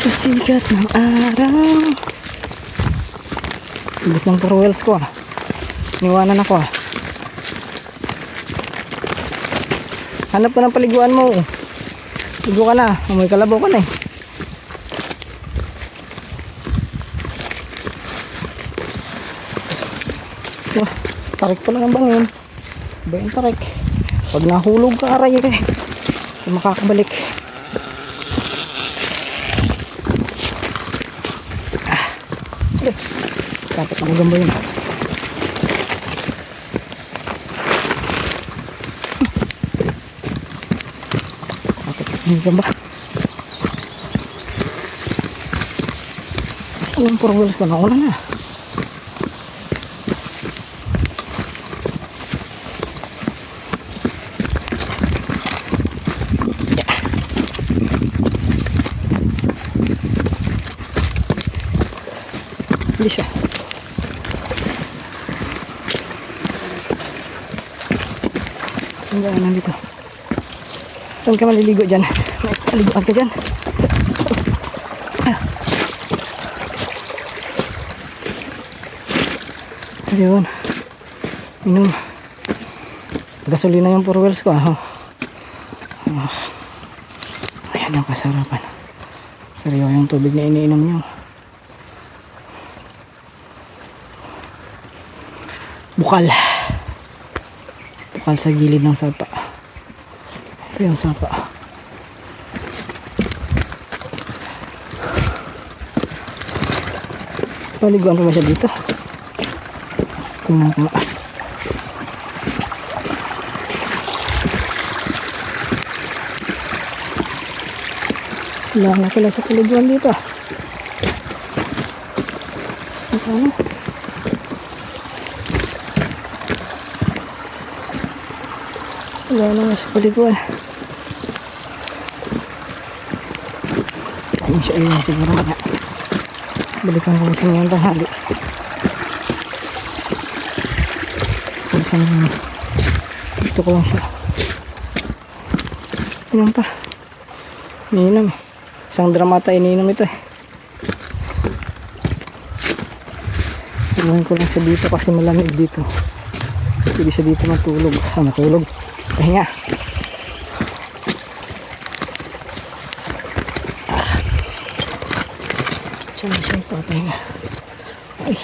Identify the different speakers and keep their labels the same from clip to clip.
Speaker 1: Sa sikat ng araw. Ibig ng 4 wheels ko ah. Niwanan ako ah. Hanap ka ng paliguan mo. Ligo ka na. Amoy kalabaw ka na eh. Wah, tarik pa lang ang bangin. Ba yung tarik? Pag nahulog ka aray eh. Hindi makakabalik. Dapat ako gamba yun. Sakit ang gamba. Alam po rin ko na ulan na. Bisa. Hanggang nandito. Saan ka maliligo dyan? Maliguan ka dyan. Ayun. Inom. Gasolina yung 4 wheels ko. Ayan ang kasarapan. Sariwa yung tubig na iniinom nyo. Bukal. Bukal sa gilid ng sapa. Ito yung sapa. Paliguan pa ba siya dito? Tingnan ko nga. Wala na pala sa paliguan dito. Ano? Wala naman sa paliguan. Ayun siya, ayun siguro nga. Balikan ko ito ngayong tanghali. Pagsan mo. Dito ko lang siya. Ayun pa. Ininom eh. Isang dramata ininom ito eh. Inuhin ko lang siya dito kasi malamig dito. Hindi siya dito matulog. Matulog. Pahinga. Siya pa pahinga. Ay.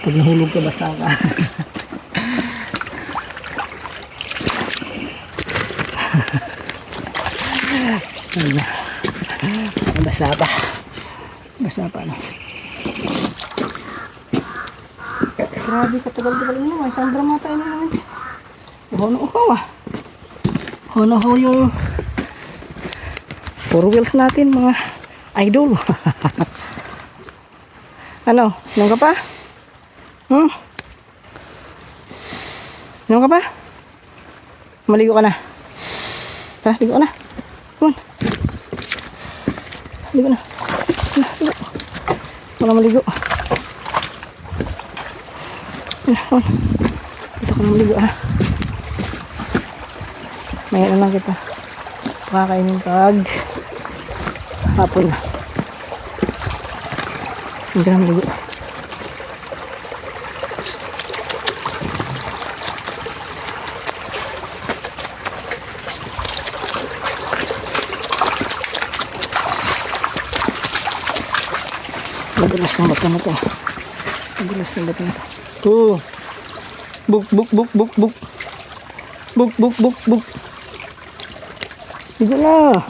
Speaker 1: Pag nahulog ka, basa ka. Basa pa. Basa pa no. Grabe, katagal-tagal mo. Isang dramata yun naman. Hono-uhaw ah. Hono-uhaw yung 4 wheels natin mga idol. Ano? Inom ka pa? Inom ka pa? Maligo ka na. Tara, ligo ka na. Come on. Ligo na. Ligo. Wala maligo. Come on. Dito ka na maligo ha. Mayan na lang kita. Pakakainin pag hapon na. Hindi ka na maligo. Madulas ng bato na to. Madulas ng bato na to. Oh. Buk, buk, buk, buk, buk. Buk, buk, buk, buk. Ligo na.